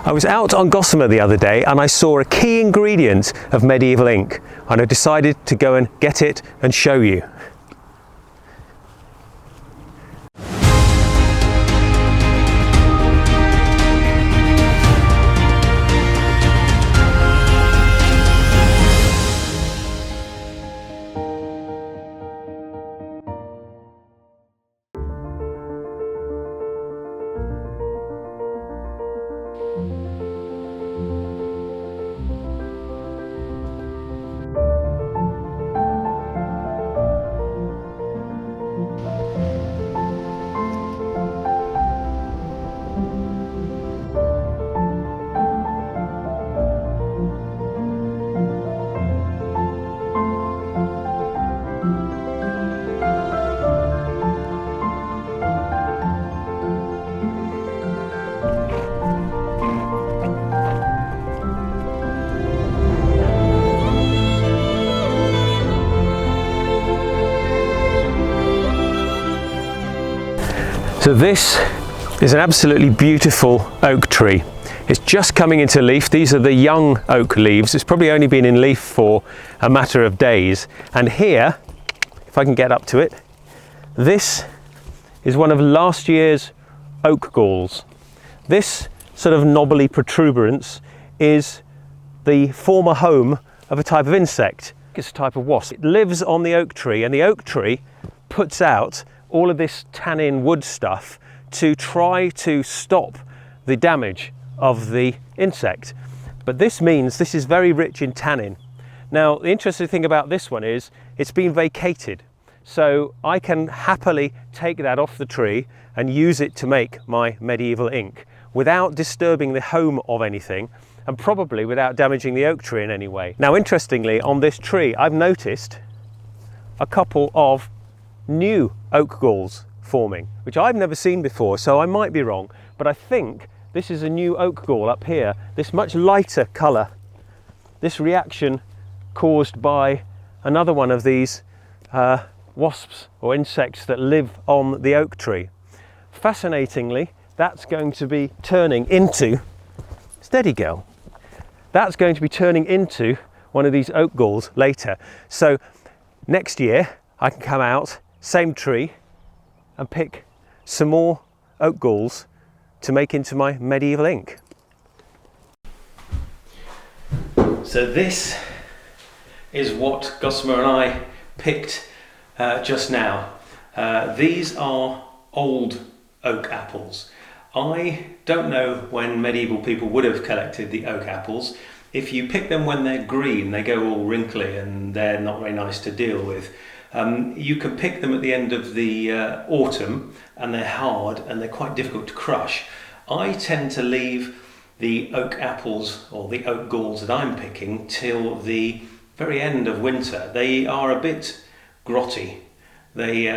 I was out on Gossamer the other day and I saw a key ingredient of medieval ink, and I decided to go and get it and show you. So this is an absolutely beautiful oak tree. It's just coming into leaf. These are the young oak leaves. It's probably only been in leaf for a matter of days. And here, if I can get up to it, this is one of last year's oak galls. This sort of knobbly protuberance is the former home of a type of insect. It's a type of wasp. It lives on the oak tree, and the oak tree puts out all of this tannin wood stuff to try to stop the damage of the insect. But this means this is very rich in tannin. Now, the interesting thing about this one is it's been vacated. So I can happily take that off the tree and use it to make my medieval ink without disturbing the home of anything, and probably without damaging the oak tree in any way. Now, interestingly, on this tree, I've noticed a couple of new oak galls forming, which I've never seen before, so I might be wrong, but I think this is a new oak gall up here, this much lighter colour, this reaction caused by another one of these wasps or insects that live on the oak tree. Fascinatingly, that's going to be turning into, steady girl, that's going to be turning into one of these oak galls later. So next year I can come out, same tree, and pick some more oak galls to make into my medieval ink. So this is what Gossamer and I picked just now. These are old oak apples. I don't know when medieval people would have collected the oak apples. If you pick them when they're green, they go all wrinkly and they're not very nice to deal with. You can pick them at the end of the autumn, and they're hard and they're quite difficult to crush. I tend to leave the oak apples or the oak galls that I'm picking till the very end of winter. They are a bit grotty. They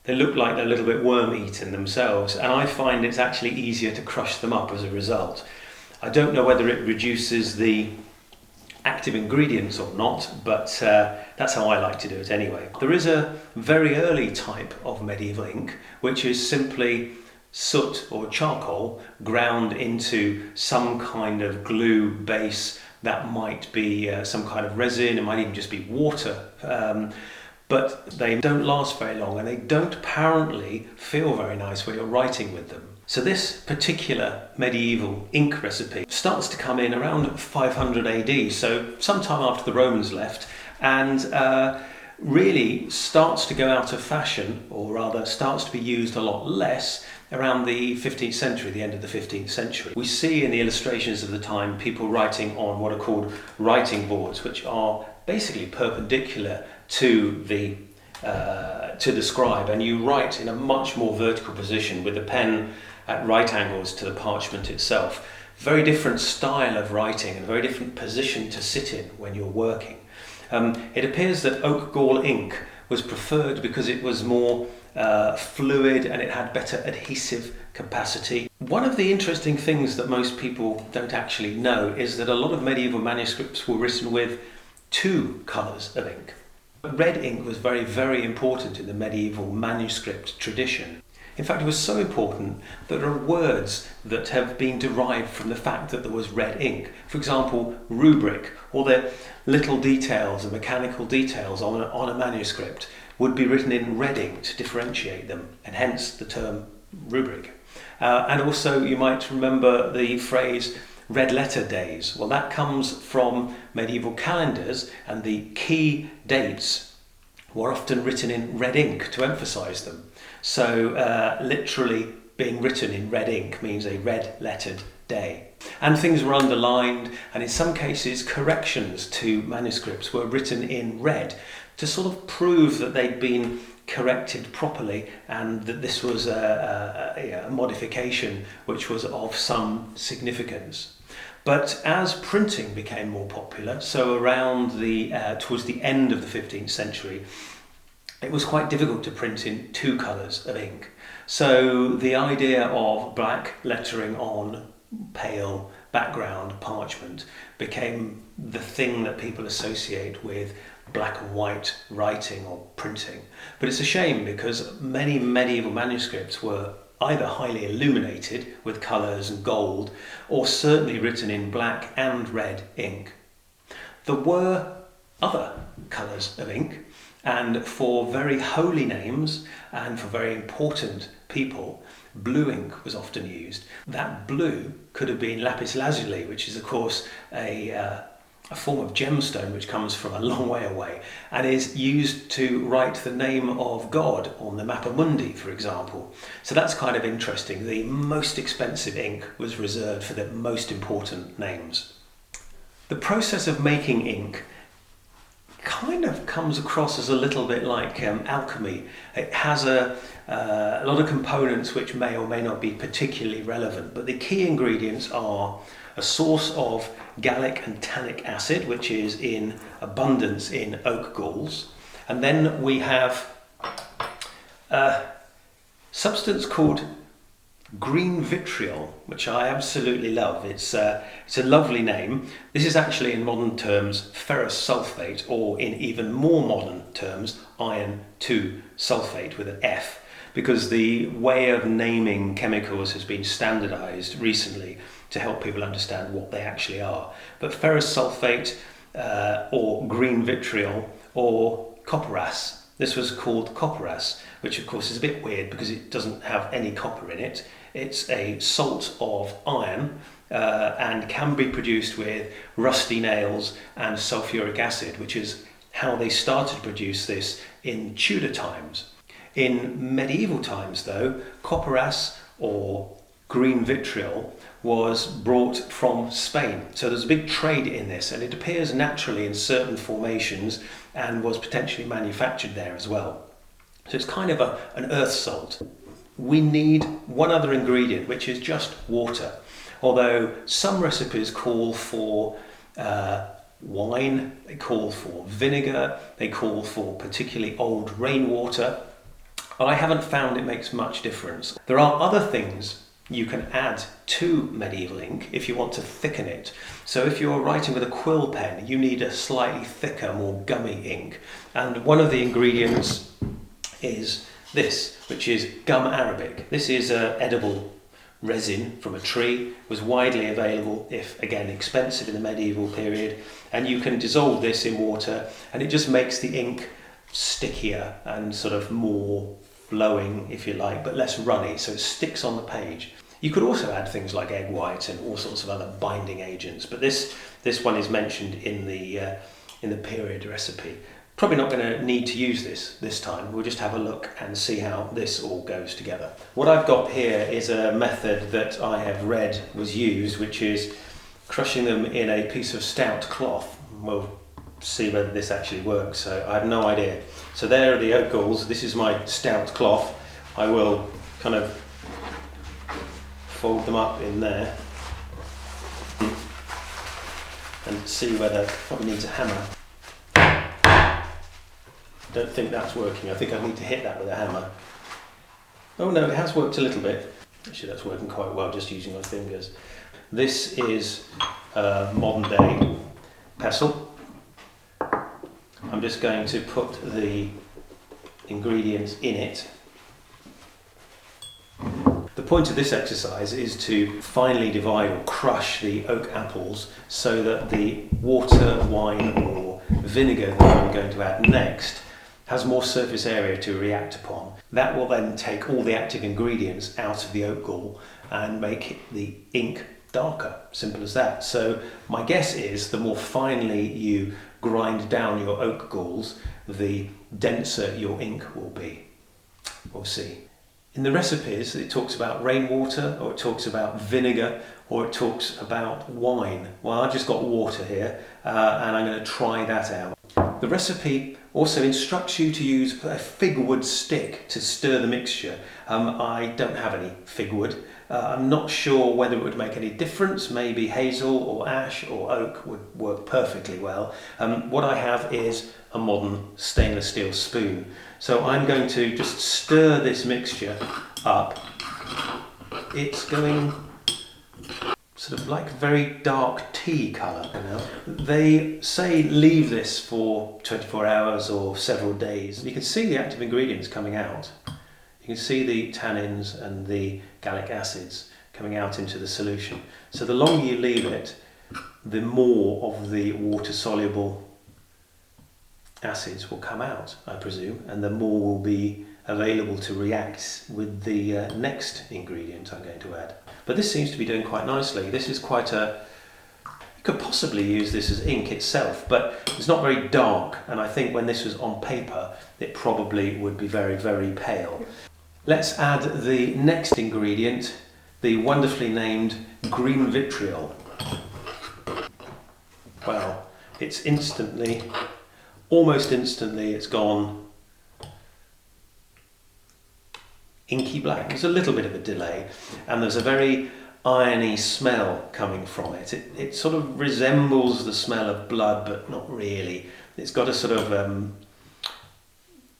look like they're a little bit worm-eaten themselves, and I find it's actually easier to crush them up as a result. I don't know whether it reduces the active ingredients or not, but that's how I like to do it anyway. There is a very early type of medieval ink, which is simply soot or charcoal ground into some kind of glue base. That might be some kind of resin, it might even just be water. But they don't last very long, and they don't apparently feel very nice when you're writing with them. So this particular medieval ink recipe starts to come in around 500 AD, so sometime after the Romans left, and really starts to go out of fashion, or rather starts to be used a lot less around the 15th century, the end of the 15th century. We see in the illustrations of the time people writing on what are called writing boards, which are basically perpendicular to the scribe, and you write in a much more vertical position with the pen at right angles to the parchment itself. Very different style of writing and a very different position to sit in when you're working. It appears that oak gall ink was preferred because it was more fluid and it had better adhesive capacity. One of the interesting things that most people don't actually know is that a lot of medieval manuscripts were written with two colours of ink. Red ink was very, very important in the medieval manuscript tradition. In fact, it was so important that there are words that have been derived from the fact that there was red ink. For example, rubric, or the little details, the mechanical details on a manuscript would be written in red ink to differentiate them, and hence the term rubric. And also you might remember the phrase red letter days. Well, that comes from medieval calendars, and the key dates were often written in red ink to emphasize them. So literally being written in red ink means a red lettered day. And things were underlined, and in some cases corrections to manuscripts were written in red to sort of prove that they'd been corrected properly and that this was a modification which was of some significance. But as printing became more popular, so around towards the end of the 15th century, it was quite difficult to print in two colours of ink. So the idea of black lettering on pale background parchment became the thing that people associate with black and white writing or printing. But it's a shame because many medieval manuscripts were either highly illuminated with colours and gold, or certainly written in black and red ink. There were other colours of ink, and for very holy names and for very important people, blue ink was often used. That blue could have been lapis lazuli, which is of course a form of gemstone which comes from a long way away and is used to write the name of God on the Mappa Mundi, for example. So that's kind of interesting. The most expensive ink was reserved for the most important names. The process of making ink kind of comes across as a little bit like alchemy. It has a lot of components which may or may not be particularly relevant, but the key ingredients are a source of gallic and tannic acid, which is in abundance in oak galls. And then we have a substance called green vitriol, which I absolutely love. It's a lovely name. This is actually in modern terms ferrous sulfate, or in even more modern terms iron 2 sulfate with an F, because the way of naming chemicals has been standardized recently to help people understand what they actually are. But ferrous sulfate or green vitriol or copperas. This was called copperas, which of course is a bit weird because it doesn't have any copper in it. It's a salt of iron and can be produced with rusty nails and sulfuric acid, which is how they started to produce this in Tudor times. In medieval times though, copperas or green vitriol was brought from Spain. So there's a big trade in this, and it appears naturally in certain formations and was potentially manufactured there as well. So it's kind of an earth salt. We need one other ingredient, which is just water. Although some recipes call for wine, they call for vinegar, they call for particularly old rainwater. I haven't found it makes much difference. There are other things you can add to medieval ink if you want to thicken it. So if you're writing with a quill pen, you need a slightly thicker, more gummy ink. And one of the ingredients is this, which is gum arabic. This is an edible resin from a tree. It was widely available, if again expensive in the medieval period. And you can dissolve this in water, and it just makes the ink stickier and sort of more flowing, if you like, but less runny, so it sticks on the page. You could also add things like egg white and all sorts of other binding agents, but this one is mentioned in the period recipe. Probably not going to need to use this time. We'll just have a look and see how this all goes together. What I've got here is a method that I have read was used, which is crushing them in a piece of stout cloth. We'll see whether this actually works, so I have no idea. So there are the oak galls. This is my stout cloth. I will kind of fold them up in there and see whether probably needs a hammer. Don't think that's working. I think I need to hit that with a hammer. Oh no, it has worked a little bit. Actually, that's working quite well just using my fingers. This is a modern day pestle. I'm just going to put the ingredients in it. The point of this exercise is to finely divide or crush the oak apples so that the water, wine or vinegar that I'm going to add next has more surface area to react upon. That will then take all the active ingredients out of the oak gall and make the ink darker. Simple as that. So my guess is the more finely you grind down your oak galls, the denser your ink will be. We'll see. In the recipes, it talks about rainwater, or it talks about vinegar, or it talks about wine. Well, I've just got water here, and I'm going to try that out. The recipe also instructs you to use a figwood stick to stir the mixture. I don't have any figwood. I'm not sure whether it would make any difference. Maybe hazel or ash or oak would work perfectly well. What I have is a modern stainless steel spoon. So I'm going to just stir this mixture up. It's going sort of like a very dark tea colour. They say leave this for 24 hours or several days. You can see the active ingredients coming out. You can see the tannins and the gallic acids coming out into the solution. So the longer you leave it, the more of the water-soluble acids will come out, I presume, and the more will be available to react with the next ingredient I'm going to add. But this seems to be doing quite nicely. This is quite a... You could possibly use this as ink itself, but it's not very dark, and I think when this was on paper, it probably would be very, very pale. Let's add the next ingredient, the wonderfully named green vitriol. Well, it's instantly, almost instantly, it's gone inky black. There's a little bit of a delay, and there's a very irony smell coming from it. It sort of resembles the smell of blood, but not really. It's got a sort of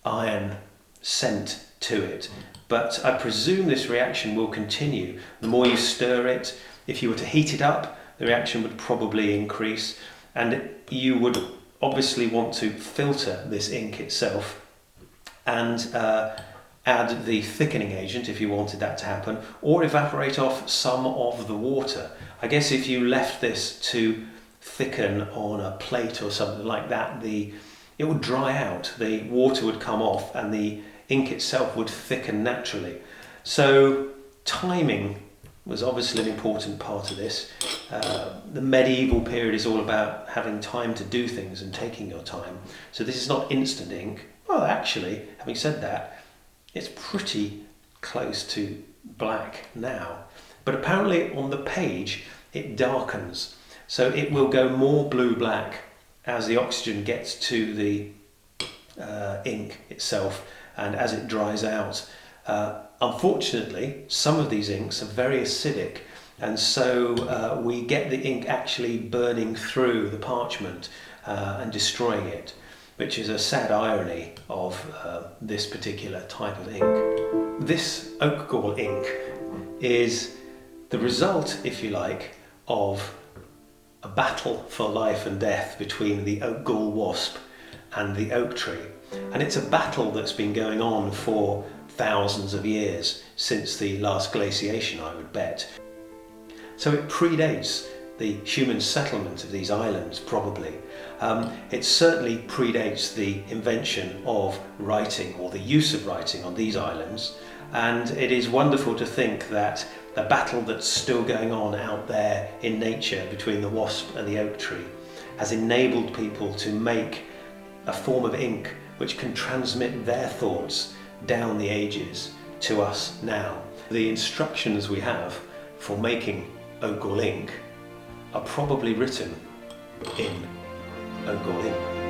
iron scent to it. But I presume this reaction will continue. The more you stir it, if you were to heat it up, the reaction would probably increase, and you would obviously want to filter this ink itself and add the thickening agent if you wanted that to happen, or evaporate off some of the water. I guess if you left this to thicken on a plate or something like that, it would dry out, the water would come off and the ink itself would thicken naturally. So timing was obviously an important part of this. The medieval period is all about having time to do things and taking your time. So this is not instant ink. Well, actually, having said that, it's pretty close to black now. But apparently on the page, it darkens. So it will go more blue-black as the oxygen gets to the ink itself and as it dries out. Unfortunately, some of these inks are very acidic, and so we get the ink actually burning through the parchment and destroying it, which is a sad irony of this particular type of ink. This oak gall ink is the result, if you like, of a battle for life and death between the oak gall wasp and the oak tree. And it's a battle that's been going on for thousands of years, since the last glaciation, I would bet. So it predates the human settlement of these islands, probably. It certainly predates the invention of writing, or the use of writing on these islands. And it is wonderful to think that the battle that's still going on out there in nature between the wasp and the oak tree has enabled people to make a form of ink which can transmit their thoughts down the ages to us now. The instructions we have for making oak gall ink are probably written in oak gall ink.